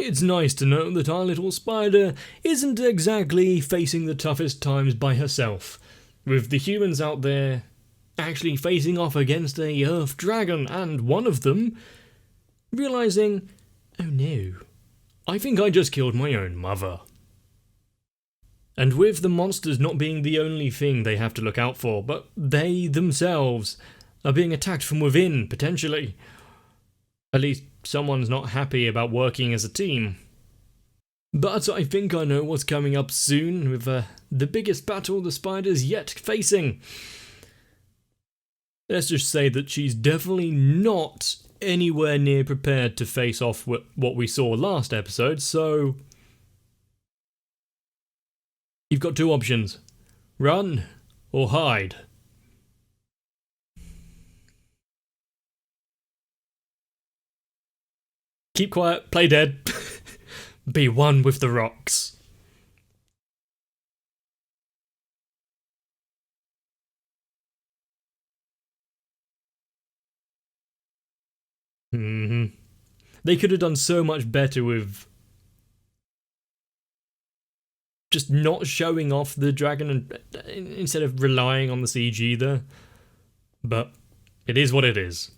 It's nice to know that our little spider isn't exactly facing the toughest times by herself, with the humans out there actually facing off against a earth dragon, and one of them realising, oh no, I think I just killed my own mother. And with the monsters not being the only thing they have to look out for, but they themselves are being attacked from within, potentially. At least someone's not happy about working as a team. But I think I know what's coming up soon with the biggest battle the spider's yet facing. Let's just say that she's definitely not anywhere near prepared to face off with what we saw last episode, so you've got two options: run or hide. Keep quiet, play dead, be one with the rocks. They could have done so much better with just not showing off the dragon and instead of relying on the CG there. But it is what it is.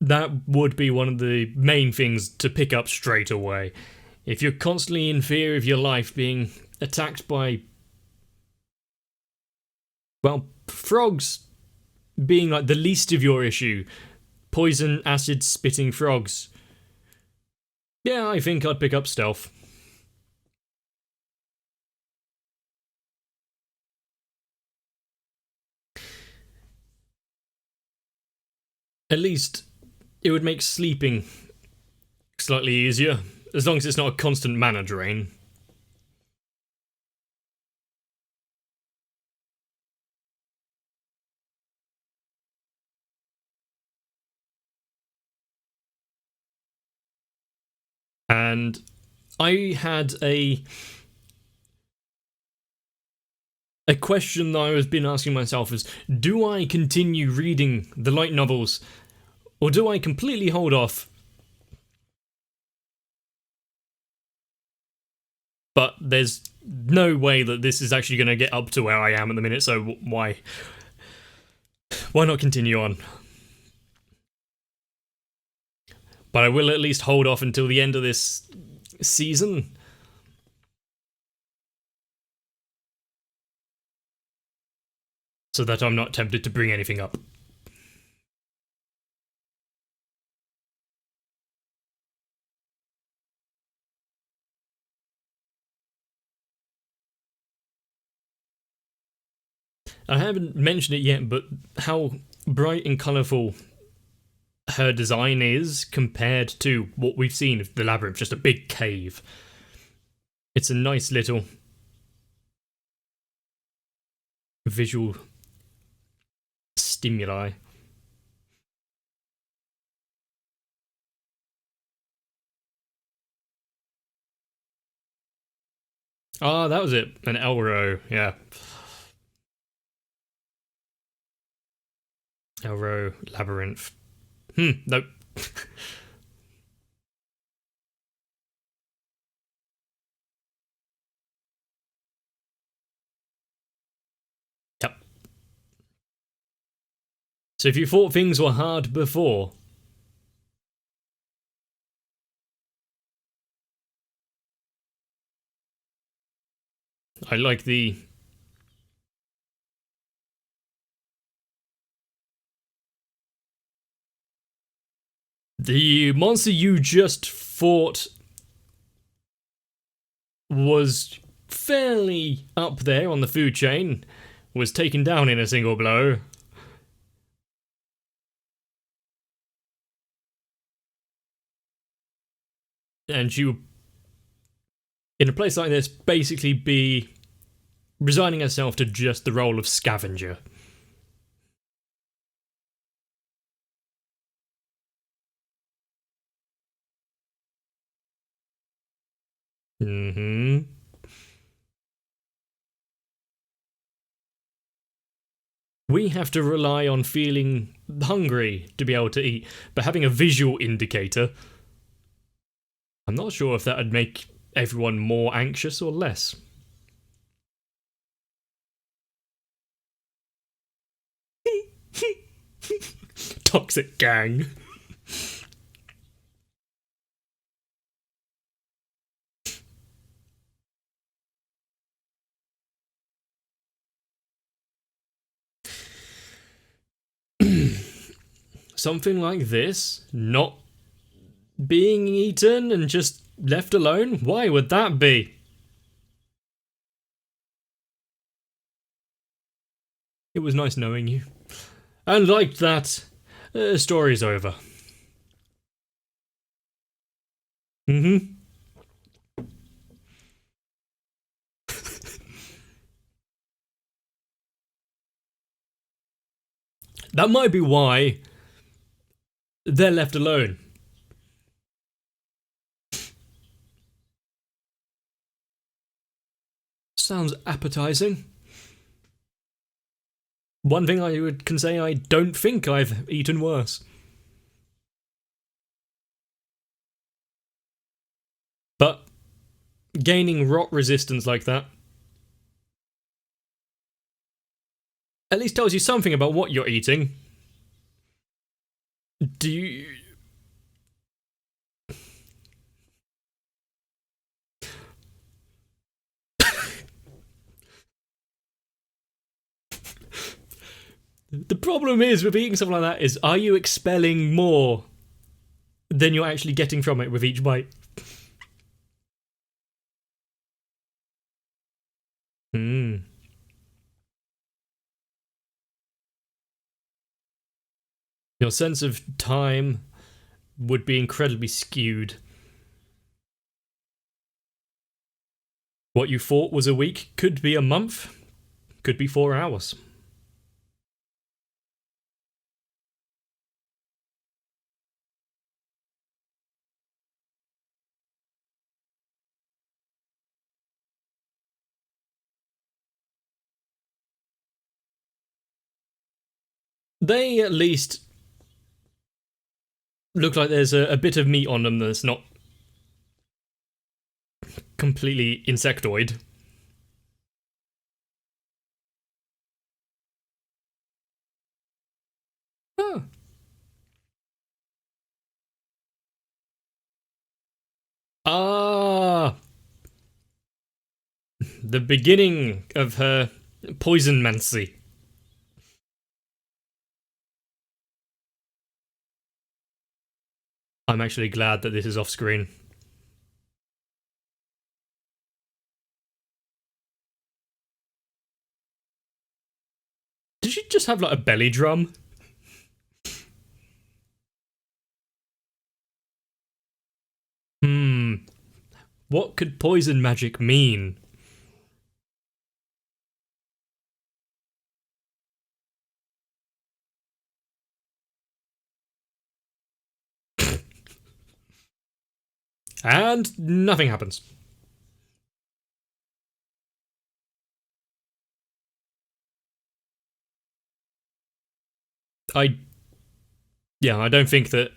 That would be one of the main things to pick up straight away. If you're constantly in fear of your life being attacked by, well, frogs being like the least of your issue, poison, acid spitting frogs, yeah, I think I'd pick up stealth. At least it would make sleeping slightly easier, as long as it's not a constant mana drain. And I had a question that I was been asking myself is, do I continue reading the light novels, or do I completely hold off? But there's no way that this is actually going to get up to where I am at the minute, so why not continue on? But I will at least hold off until the end of this season. So that I'm not tempted to bring anything up. I haven't mentioned it yet, but how bright and colourful her design is compared to what we've seen of the labyrinth, just a big cave. It's a nice little visual stimuli. Ah, that was it. An Elro, yeah. Elro labyrinth. Nope. Yep. So if you thought things were hard before, I like the monster you just fought was fairly up there on the food chain, was taken down in a single blow. And you, in a place like this, basically be resigning herself to just the role of scavenger. We have to rely on feeling hungry to be able to eat, but having a visual indicator, I'm not sure if that would make everyone more anxious or less. Toxic gang. Something like this, not being eaten and just left alone? Why would that be? It was nice knowing you. And like that, story's over. Mm-hmm. That might be why they're left alone. Sounds appetizing. One thing can say, I don't think I've eaten worse. But gaining rot resistance like that at least tells you something about what you're eating. Do you... The problem is with eating something like that is, are you expelling more than you're actually getting from it with each bite? Hmm. Your sense of time would be incredibly skewed. What you thought was a week could be a month, could be 4 hours. They at least look like there's a bit of meat on them that's not completely insectoid. Oh. Ah, the beginning of her poisonmancy. I'm actually glad that this is off screen. Did she just have like a belly drum? What could poison magic mean? And nothing happens. I don't think that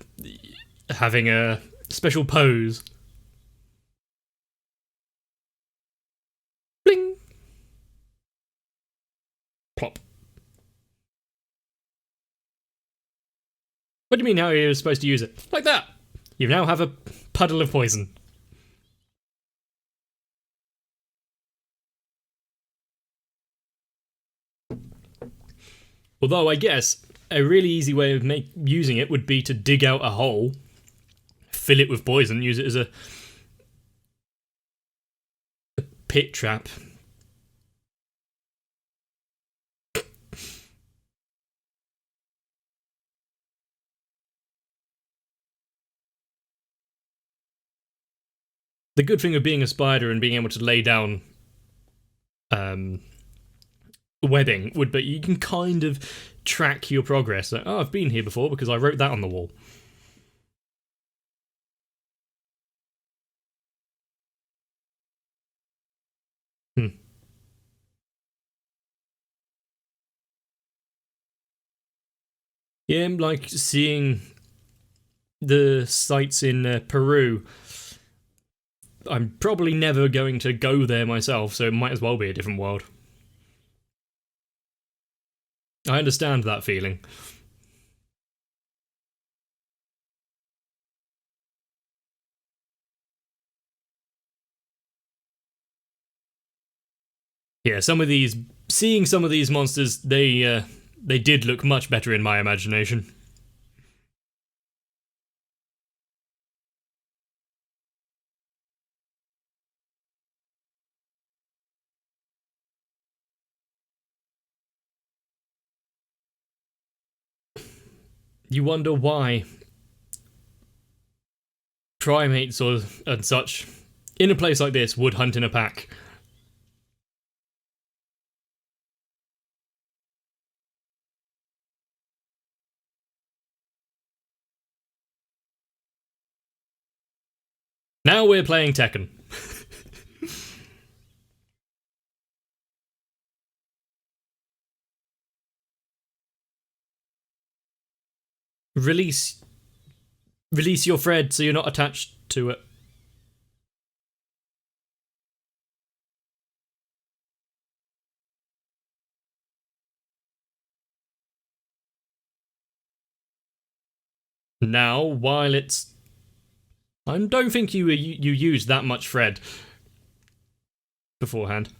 having a special pose. Bling! Plop. What do you mean how you're supposed to use it? Like that! You now have a puddle of poison. Although I guess a really easy way of using it would be to dig out a hole, fill it with poison, use it as a pit trap. The good thing of being a spider and being able to lay down webbing would be you can kind of track your progress. Like, oh, I've been here before because I wrote that on the wall. Yeah, like seeing the sites in Peru. I'm probably never going to go there myself, so it might as well be a different world. I understand that feeling. Yeah, seeing some of these monsters, they did look much better in my imagination. You wonder why primates or and such in a place like this would hunt in a pack. Now we're playing Tekken. Release your Fred so you're not attached to it. Now, while it's... I don't think you used that much Fred beforehand.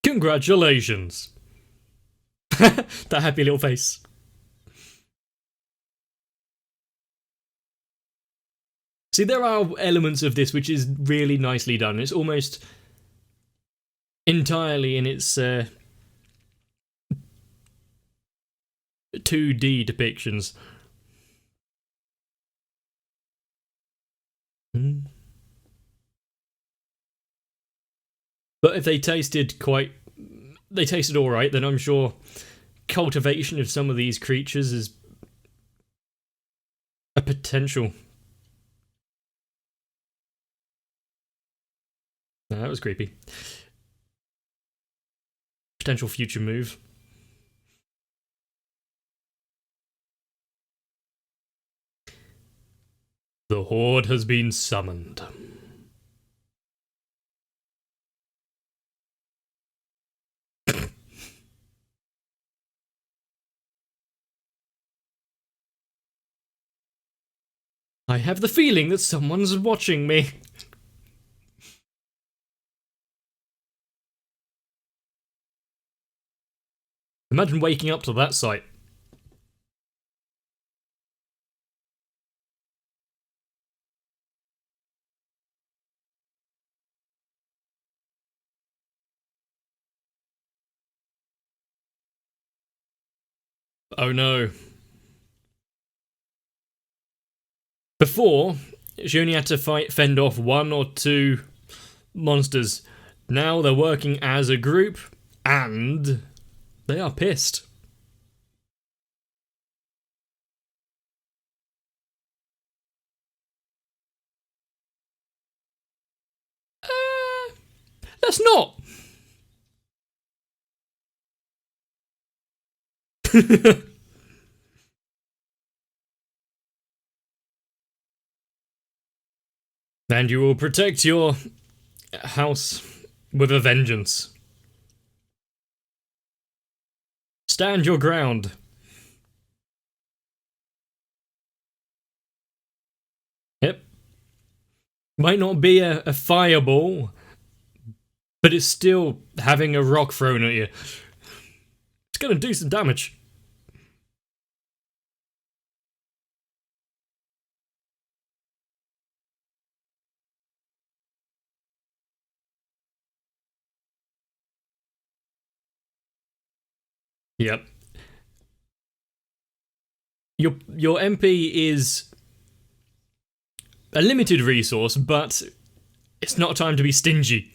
Congratulations. That happy little face. See, there are elements of this which is really nicely done. It's almost entirely in its 2D depictions. But if they tasted alright, then I'm sure cultivation of some of these creatures is a potential. That was creepy. Potential future move. The horde has been summoned. I have the feeling that someone's watching me. Imagine waking up to that sight. Oh no. Before, she only had to fend off 1 or 2 monsters. Now they're working as a group, and they are pissed. Let's not. And you will protect your house with a vengeance. Stand your ground. Yep. Might not be a fireball, but it's still having a rock thrown at you. It's gonna do some damage. Yep. Your MP is a limited resource, but it's not time to be stingy.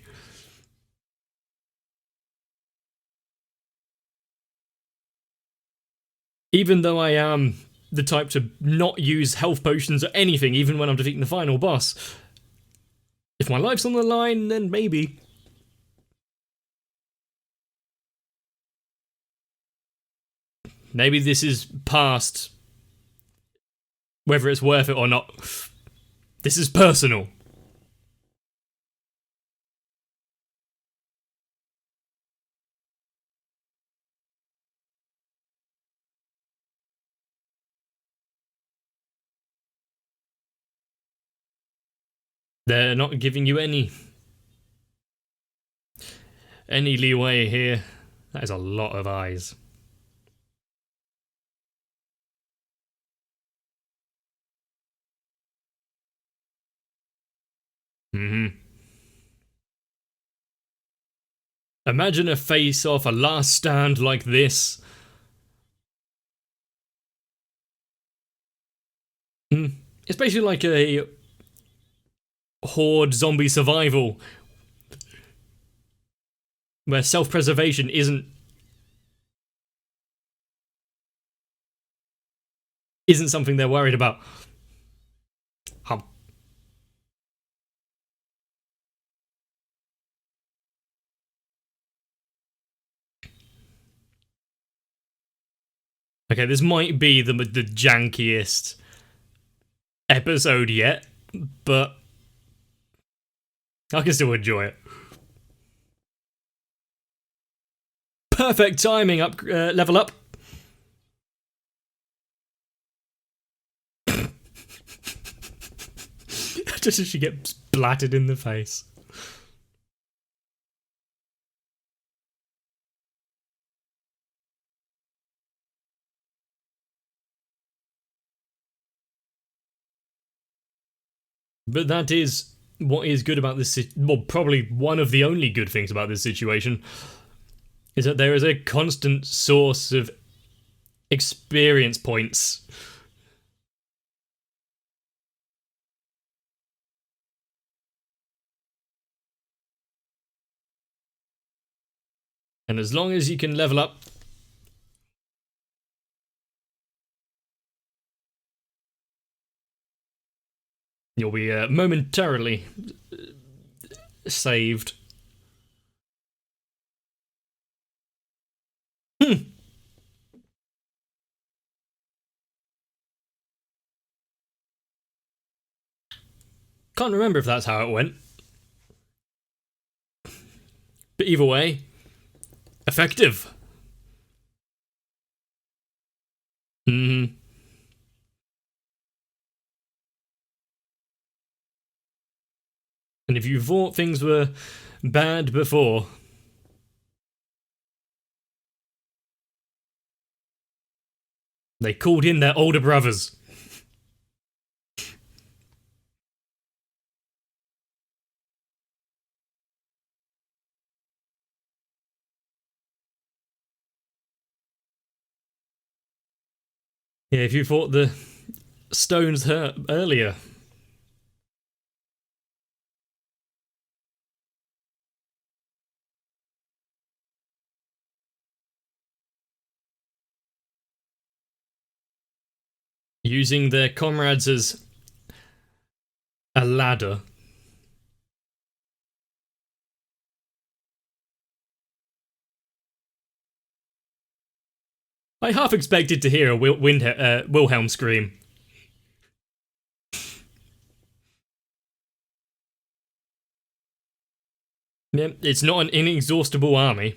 Even though I am the type to not use health potions or anything, even when I'm defeating the final boss. If my life's on the line, then maybe. Maybe this is past whether it's worth it or not. This is personal. They're not giving you any leeway here. That is a lot of eyes. Imagine a face-off, a last stand like this. It's basically like a horde zombie survival, where self-preservation isn't something they're worried about. Okay, this might be the jankiest episode yet, but I can still enjoy it. Perfect timing. Level up. Just as she gets blatted in the face. But that is what is good about this. Well, probably one of the only good things about this situation is that there is a constant source of experience points. And as long as you can level up, you'll be momentarily saved. Can't remember if that's how it went. But either way, effective. And if you thought things were bad before, they called in their older brothers. Yeah, if you thought the stones hurt earlier. Using their comrades as a ladder. I half expected to hear a Wilhelm scream. Yeah, it's not an inexhaustible army.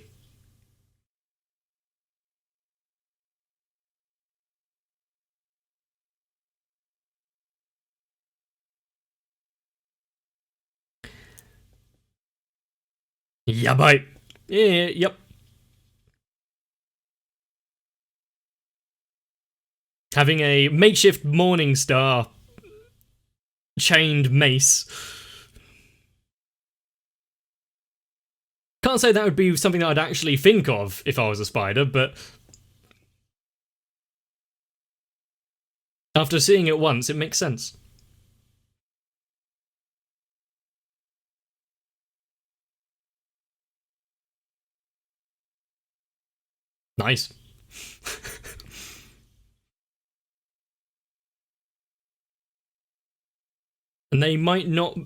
Yabai. Yeah, yep. Having a makeshift Morning Star chained mace. Can't say that would be something that I'd actually think of if I was a spider, but after seeing it once, it makes sense. Nice. And they might not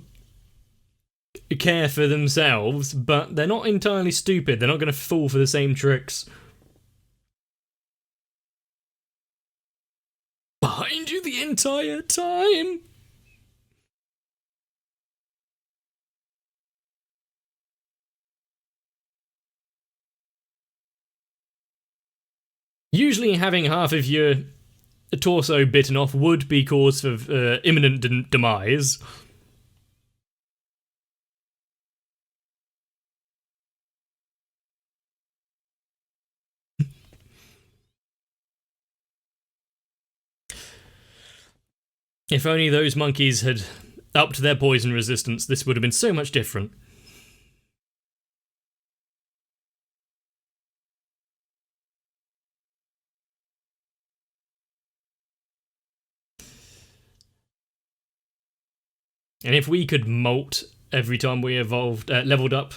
care for themselves, but they're not entirely stupid. They're not going to fall for the same tricks. Behind you the entire time. Usually having half of your torso bitten off would be cause for imminent demise. If only those monkeys had upped their poison resistance, this would have been so much different. And if we could molt every time we leveled up,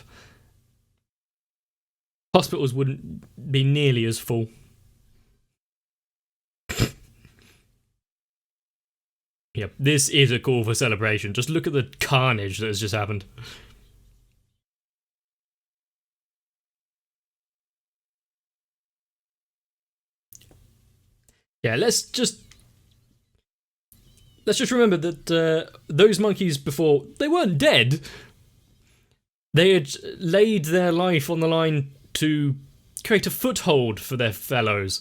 hospitals wouldn't be nearly as full. Yep, this is a call for celebration. Just look at the carnage that has just happened. Yeah, let's just remember that those monkeys before, they weren't dead. They had laid their life on the line to create a foothold for their fellows.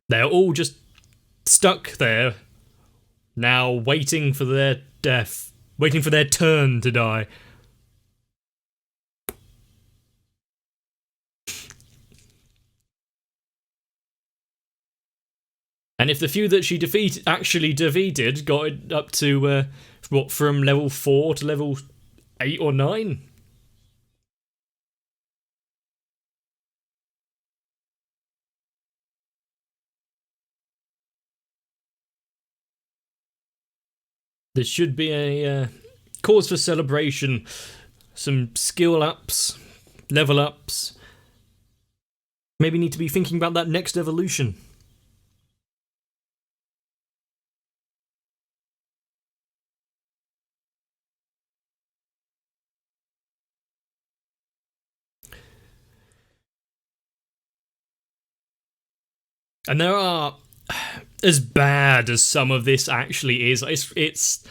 They're all just stuck there, now waiting for their death, waiting for their turn to die. And if the few that she actually defeated got it up to, from level 4 to level 8 or 9? There should be a cause for celebration, some skill ups, level ups. Maybe need to be thinking about that next evolution. And there are, as bad as some of this actually is, it's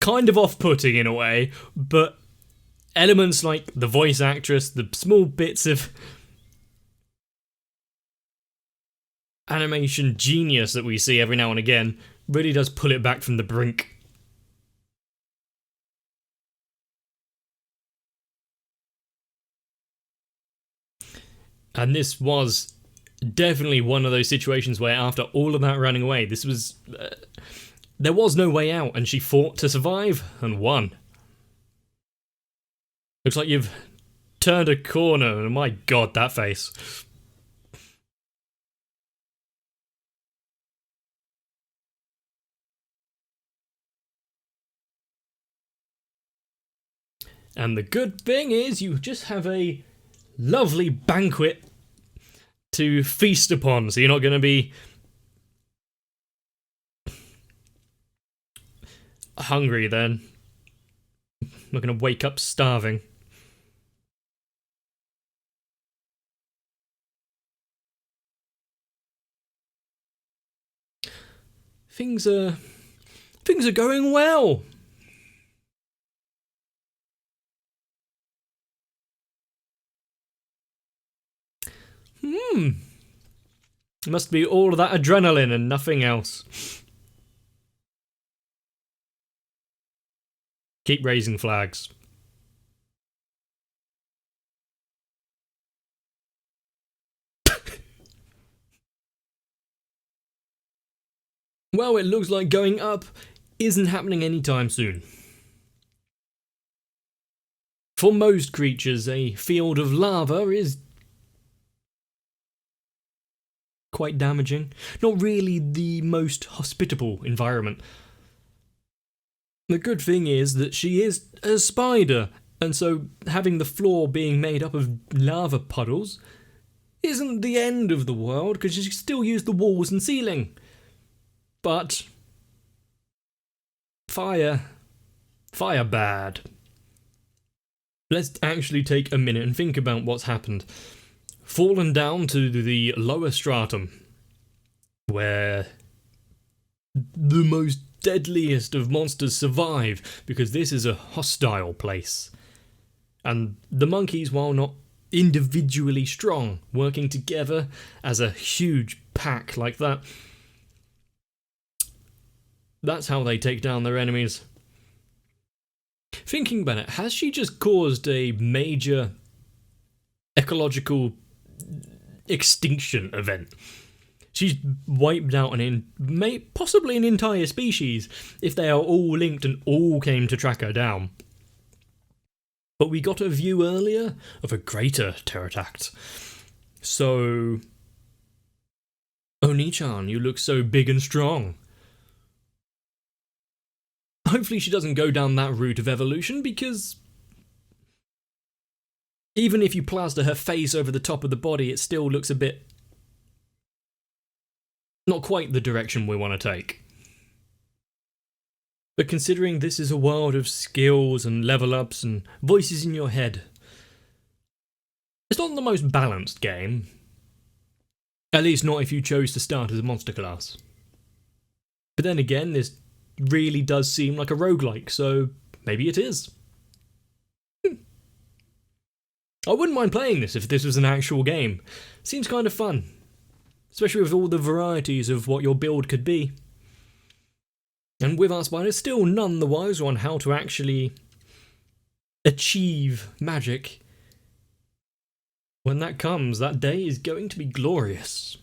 kind of off-putting in a way, but elements like the voice actress, the small bits of animation genius that we see every now and again really does pull it back from the brink. And this was definitely one of those situations where after all of that running away, this was... there was no way out, and she fought to survive, and won. Looks like you've turned a corner, and my god, that face. And the good thing is, you just have a lovely banquet to feast upon, so you're not going to be hungry then. Not going to wake up starving. Things are going well. It must be all of that adrenaline and nothing else. Keep raising flags. Well, it looks like going up isn't happening anytime soon. For most creatures, a field of lava is quite damaging. Not really the most hospitable environment. The good thing is that she is a spider, and so having the floor being made up of lava puddles isn't the end of the world, because you can still use the walls and ceiling. But fire bad. Let's actually take a minute and think about what's happened. Fallen down to the lower stratum, where the most deadliest of monsters survive, because this is a hostile place. And the monkeys, while not individually strong, working together as a huge pack like that, that's how they take down their enemies. Thinking about it, has she just caused a major ecological extinction event? She's wiped out possibly an entire species if they are all linked and all came to track her down. But we got a view earlier of a greater pterodact. So, Oni-chan, you look so big and strong. Hopefully she doesn't go down that route of evolution, because even if you plaster her face over the top of the body, it still looks a bit not quite the direction we want to take. But considering this is a world of skills and level ups and voices in your head, it's not the most balanced game. At least not if you chose to start as a monster class. But then again, this really does seem like a roguelike, so maybe it is. I wouldn't mind playing this if this was an actual game. Seems kind of fun. Especially with all the varieties of what your build could be. And with our spider still none the wiser on how to actually achieve magic. When that comes, that day is going to be glorious.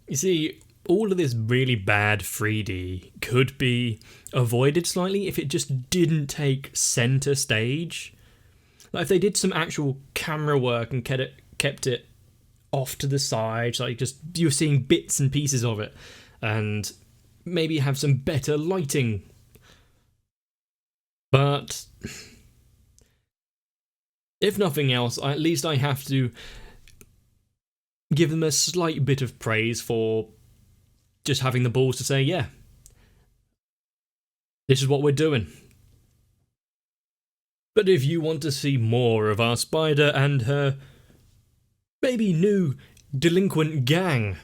You see, all of this really bad 3D could be avoided slightly if it just didn't take centre stage. Like if they did some actual camera work and kept it off to the side, like just you're seeing bits and pieces of it, and maybe have some better lighting. But if nothing else, at least I have to give them a slight bit of praise for just having the balls to say, yeah, this is what we're doing. But if you want to see more of our spider and her maybe new delinquent gang,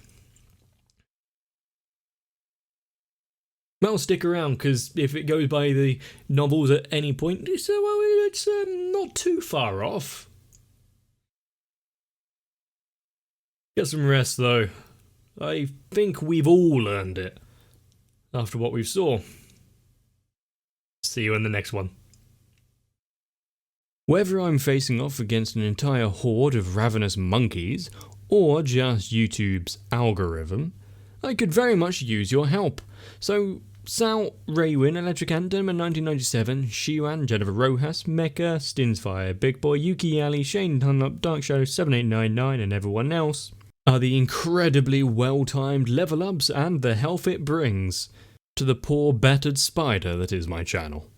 well, stick around, because if it goes by the novels at any point, it's not too far off. Get some rest, though. I think we've all earned it after what we saw. See you in the next one. Whether I'm facing off against an entire horde of ravenous monkeys, or just YouTube's algorithm, I could very much use your help. So, Sal, Raywin, Electric Anthem in 1997, Shiwan, Jennifer Rojas, Mecha, Stinsfire, Big Boy, Yuki Ali, Shane Dunlop, Dark Shadow 7899 and everyone else are the incredibly well-timed level ups and the health it brings to the poor battered spider that is my channel.